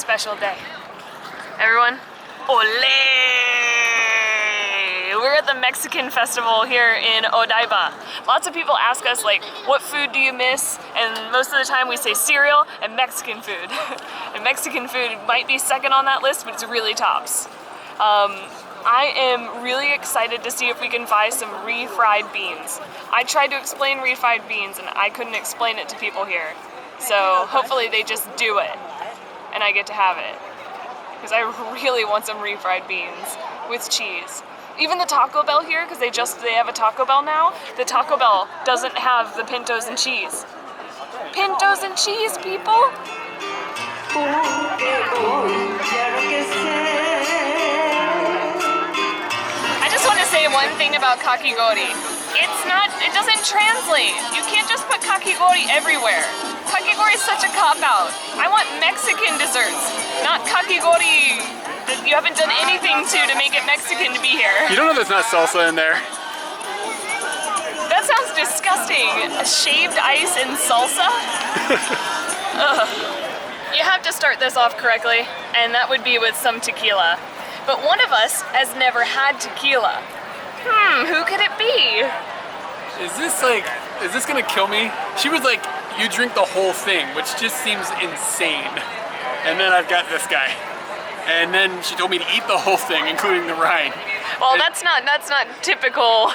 special day. Everyone, ole! We're at the Mexican festival here in Odaiba. Lots of people ask us like, what food do you miss? And most of the time we say cereal and Mexican food. And Mexican food might be second on that list, but it's really tops. I am really excited to see if we can find some refried beans. I tried to explain refried beans and I couldn't explain it to people here. So hopefully they just do it and I get to have it. Because I really want some refried beans with cheese. Even the Taco Bell here, because they have a Taco Bell now, the Taco Bell doesn't have the pintos and cheese. Pintos and cheese, people! I just want to say one thing about kakigori. It doesn't translate. You can't just put kakigori everywhere. Kakigori is such a cop-out. I want Mexican desserts, not kakigori that you haven't done anything to make it Mexican to be here. You don't know there's not salsa in there. That sounds disgusting. Shaved ice and salsa? Ugh. You have to start this off correctly, and that would be with some tequila. But one of us has never had tequila. Who could it be? Is this gonna kill me? She was like, you drink the whole thing, which just seems insane. And then I've got this guy. And then she told me to eat the whole thing, including the rind. Well, that's not typical.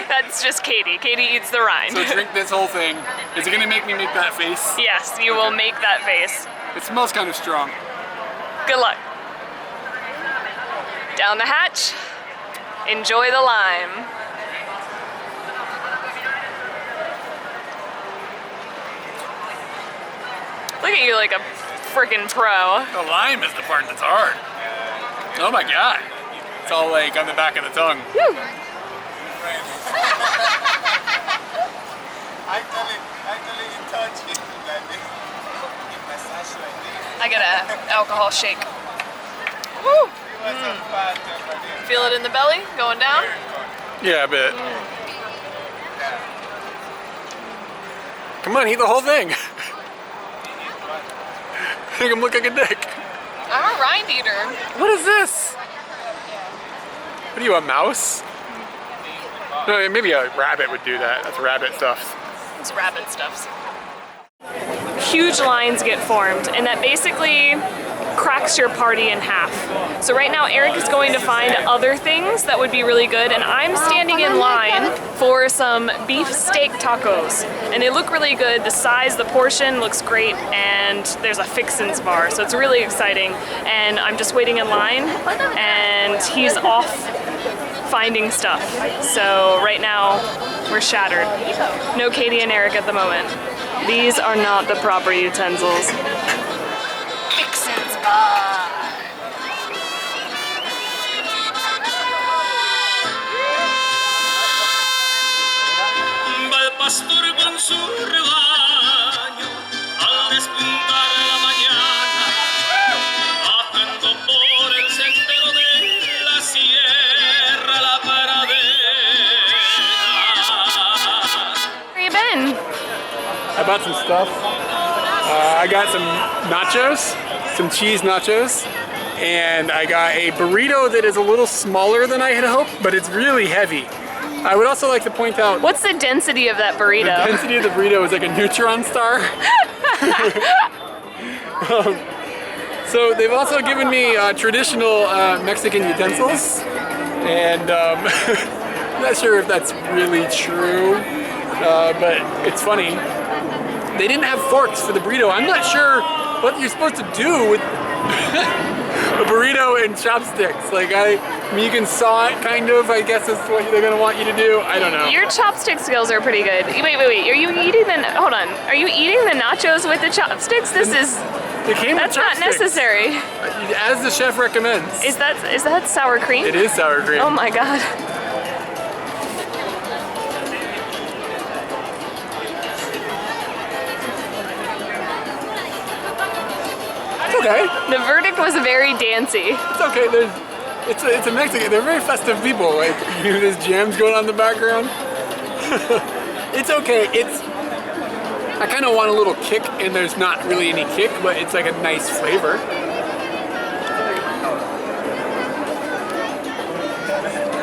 That's just Katie. Katie eats the rind. So drink this whole thing. Is it gonna make me make that face? Yes, you will make that face. It smells kind of strong. Good luck. Down the hatch. Enjoy the lime. Look at you like a freaking pro. The lime is the part that's hard. Oh my god. It's all like on the back of the tongue. Woo. I get an alcohol shake. Woo. Feel it in the belly, going down? Yeah, a bit. Come on, eat the whole thing. Make him look like a dick. I'm a rind eater. What is this? What are you, a mouse? No, maybe a rabbit would do that. That's rabbit stuff. It's rabbit stuffs. Huge lines get formed, and that basically cracks your party in half. So right now Eric is going to find other things that would be really good, and I'm standing in line for some beef steak tacos. And they look really good. The size, the portion looks great, and there's a fixins bar, so it's really exciting. And I'm just waiting in line, and he's off finding stuff. So right now we're shattered. No Katie and Eric at the moment. These are not the proper utensils. Fixins bar. Where you been? I bought some stuff. I got some nachos, some cheese nachos, and I got a burrito that is a little smaller than I had hoped, but it's really heavy. I would also like to point out... What's the density of that burrito? The density of the burrito is like a neutron star. So they've also given me traditional Mexican utensils, and I'm not sure if that's really true, but it's funny. They didn't have forks for the burrito. I'm not sure what you're supposed to do with a burrito and chopsticks. Like, I mean, you can saw it, kind of, I guess is what they're gonna want you to do. I don't know. Your chopstick skills are pretty good. Wait. Are you eating hold on. Are you eating the nachos with the chopsticks? That's not necessary. As the chef recommends. Is that sour cream? It is sour cream. Oh my god. Okay. The verdict was very dancey. It's okay. It's a Mexican. They're very festive people. Like, there's jams going on in the background. It's okay. I kind of want a little kick, and there's not really any kick, but it's like a nice flavor.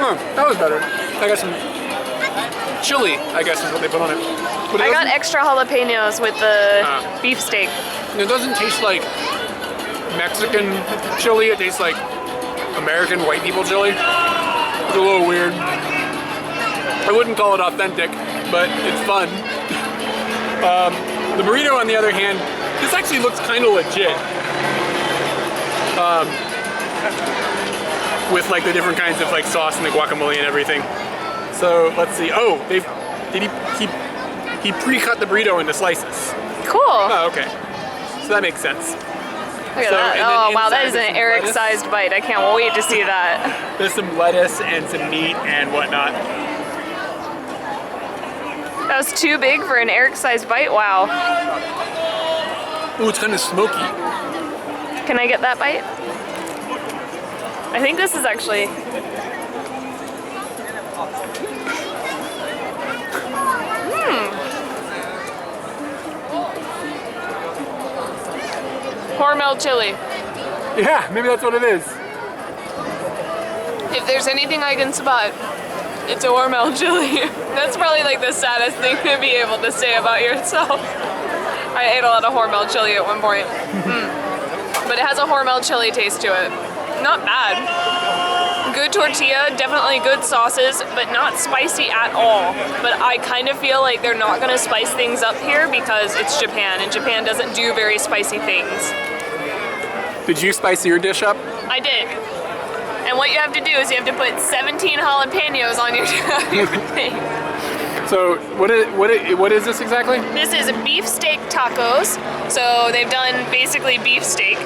Oh, that was better. I got some chili, I guess is what they put on it. But I got extra jalapenos with the beefsteak. It doesn't taste like Mexican chili, it tastes like American white people chili. It's a little weird. I wouldn't call it authentic, but it's fun. The burrito, on the other hand, this actually looks kind of legit. With like the different kinds of like sauce and the guacamole and everything. So let's see. Oh, he pre-cut the burrito into slices. Cool. Oh, okay. So that makes sense. Look at that. Oh wow, that is an Eric-sized bite. I can't wait to see that. There's some lettuce and some meat and whatnot. That was too big for an Eric-sized bite. Wow. Ooh, it's kind of smoky. Can I get that bite? I think this is actually. Hormel chili. Yeah, maybe that's what it is. If there's anything I can spot, it's a Hormel chili. That's probably like the saddest thing to be able to say about yourself. I ate a lot of Hormel chili at one point. But it has a Hormel chili taste to it. Not bad. Good tortilla, definitely good sauces, but not spicy at all. But I kind of feel like they're not gonna spice things up here because it's Japan, and Japan doesn't do very spicy things. Did you spice your dish up? I did. And what you have to do is you have to put 17 jalapenos on your thing. So what is this exactly? This is beefsteak tacos. So they've done basically beefsteak.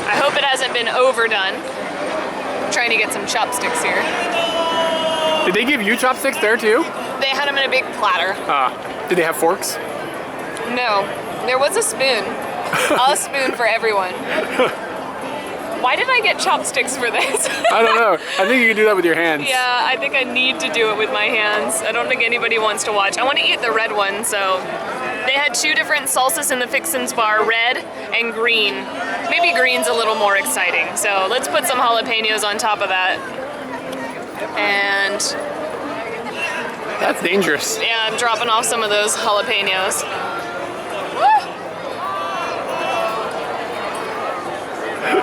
I hope it hasn't been overdone. I'm trying to get some chopsticks here. Did they give you chopsticks there too? They had them in a big platter. Did they have forks? No, there was a spoon. A spoon for everyone. Why did I get chopsticks for this? I don't know. I think you can do that with your hands. Yeah, I think I need to do it with my hands. I don't think anybody wants to watch. I want to eat the red one, so. They had two different salsas in the fixins bar, red and green. Maybe green's a little more exciting. So let's put some jalapenos on top of that. And. That's dangerous. Yeah, I'm dropping off some of those jalapenos.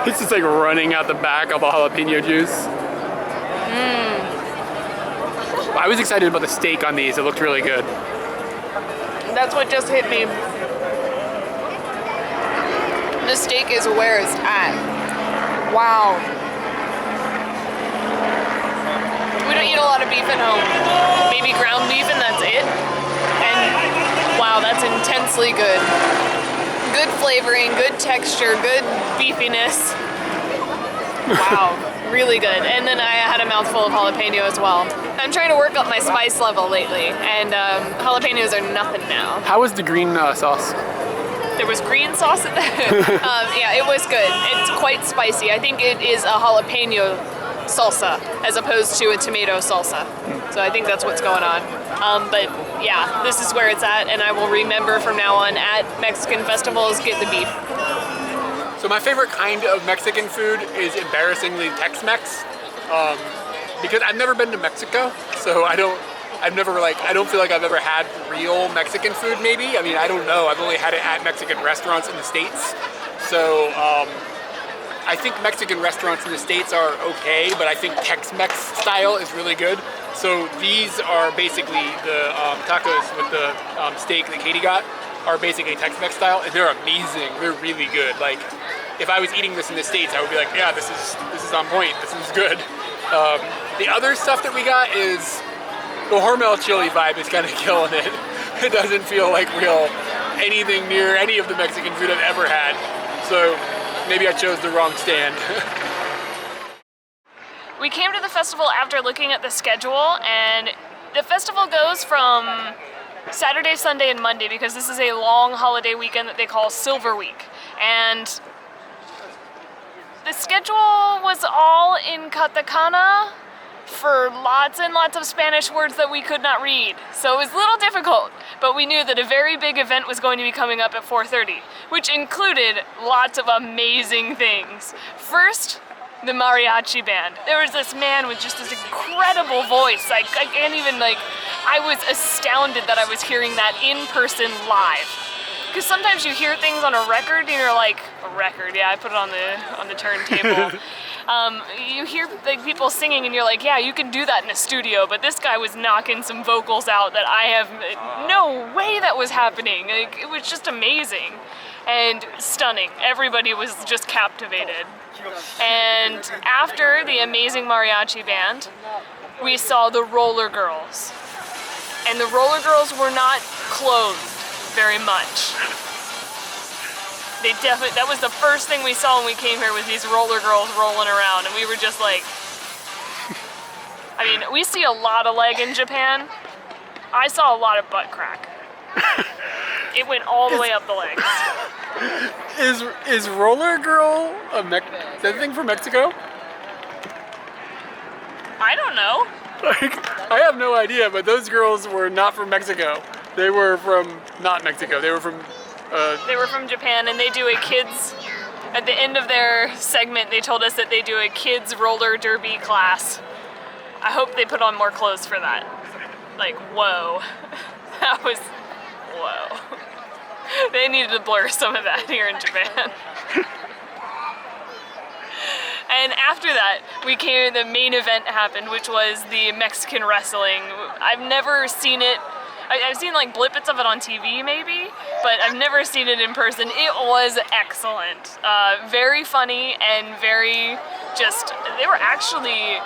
It's just like running out the back of the jalapeno juice. I was excited about the steak on these. It looked really good. That's what just hit me. The steak is where it's at. Wow. We don't eat a lot of beef at home. Maybe ground beef and that's it. And wow, that's intensely good. Good flavoring, good texture, good beefiness. Wow, really good. And then I had a mouthful of jalapeno as well. I'm trying to work up my spice level lately, and jalapenos are nothing now. How was the green sauce? There was green sauce in there. Yeah, it was good. It's quite spicy. I think it is a jalapeno salsa as opposed to a tomato salsa. So I think that's what's going on. But yeah, this is where it's at, and I will remember from now on at Mexican festivals, get the beef. So my favorite kind of Mexican food is embarrassingly Tex-Mex, because I've never been to Mexico, so I don't feel like I've ever had real Mexican food. Maybe, I mean, I don't know. I've only had it at Mexican restaurants in the States, so I think Mexican restaurants in the States are okay, but I think Tex-Mex style is really good. So these are basically the tacos with the steak that Katie got are basically Tex-Mex style, and they're amazing. They're really good. Like, if I was eating this in the States, I would be like, yeah, this is on point. This is good. The other stuff that we got is the Hormel chili vibe is kind of killing it. It doesn't feel like anything near any of the Mexican food I've ever had. So maybe I chose the wrong stand. We came to the festival after looking at the schedule, and the festival goes from Saturday, Sunday, and Monday because this is a long holiday weekend that they call Silver Week. And the schedule was all in katakana for lots and lots of Spanish words that we could not read. So it was a little difficult, but we knew that a very big event was going to be coming up at 4:30, which included lots of amazing things. First, the mariachi band. There was this man with just this incredible voice. I can't even I was astounded that I was hearing that in person live. Because sometimes you hear things on a record and you're like, a record, yeah, I put it on the turntable. You hear people singing and you're like, yeah, you can do that in a studio, but this guy was knocking some vocals out that I have no way that was happening. It was just amazing and stunning. Everybody was just captivated. And after the amazing mariachi band, we saw the roller girls. And the roller girls were not clothed very much. That was the first thing we saw when we came here, was these roller girls rolling around, and we were just like, I mean, we see a lot of leg in Japan. I saw a lot of butt crack. It went all the way up the legs. Is roller girl is that a thing from Mexico? I don't know. I have no idea, but those girls were not from Mexico. They were from not Mexico. They were from Japan, and they do a kids. At the end of their segment, they told us that they do a kids roller derby class. I hope they put on more clothes for that. Like, whoa, that was whoa. They needed to blur some of that here in Japan. And after that, the main event happened, which was the Mexican wrestling. I've never seen it. I've seen like blippets of it on TV maybe, but I've never seen it in person. It was excellent. Very funny and very they were actually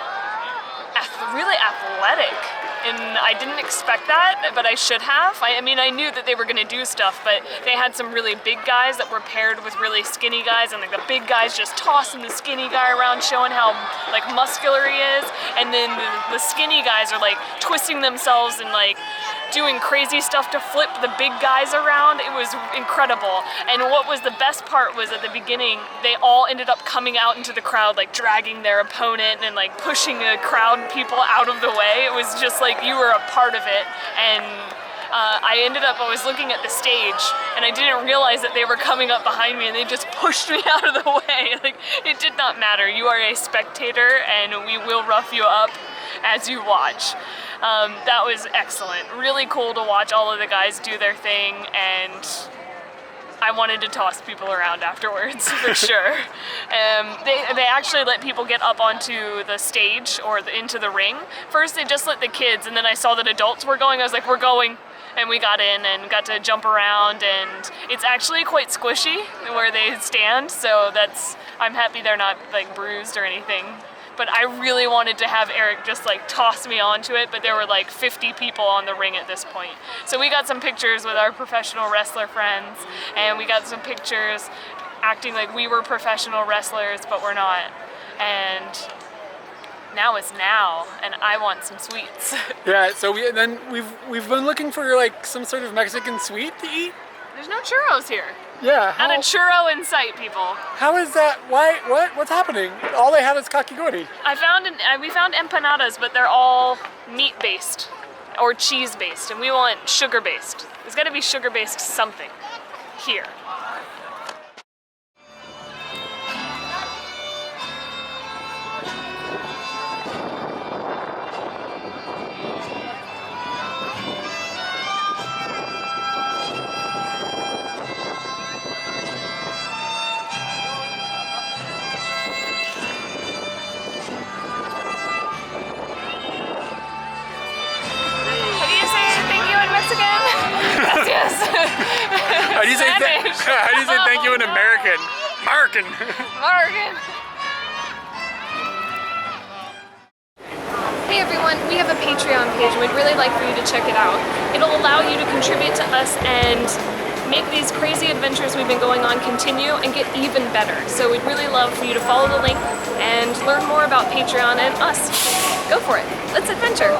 really athletic. And I didn't expect that, but I should have. I mean, I knew that they were gonna do stuff, but they had some really big guys that were paired with really skinny guys, and like the big guys just tossing the skinny guy around, showing how like muscular he is, and then the skinny guys are like twisting themselves and like doing crazy stuff to flip the big guys around. It was incredible. And what was the best part was at the beginning, they all ended up coming out into the crowd, like dragging their opponent and like pushing the crowd people out of the way. It was just like you were a part of it. And I was looking at the stage and I didn't realize that they were coming up behind me, and they just pushed me out of the way. Like, it did not matter. You are a spectator and we will rough you up as you watch. That was excellent. Really cool to watch all of the guys do their thing, and I wanted to toss people around afterwards for sure. They actually let people get up onto the stage or into the ring. First they just let the kids, and then I saw that adults were going. I was like, we're going. And we got in and got to jump around, and it's actually quite squishy where they stand, so I'm happy they're not like bruised or anything. But I really wanted to have Eric just like toss me onto it, but there were like 50 people on the ring at this point. So we got some pictures with our professional wrestler friends, and we got some pictures acting like we were professional wrestlers, but we're not. And now is now, and I want some sweets. Yeah, so we've been looking for like some sort of Mexican sweet to eat. There's no churros here. Yeah. Not a churro in sight, people. How is that? Why? What's happening? All they have is kakigori. We found empanadas, but they're all meat-based or cheese-based, and we want sugar-based. There's got to be sugar-based something here. Yes. How do you say thank you in American? American. Hey everyone, we have a Patreon page and we'd really like for you to check it out. It'll allow you to contribute to us and make these crazy adventures we've been going on continue and get even better. So we'd really love for you to follow the link and learn more about Patreon and us. Go for it. Let's adventure.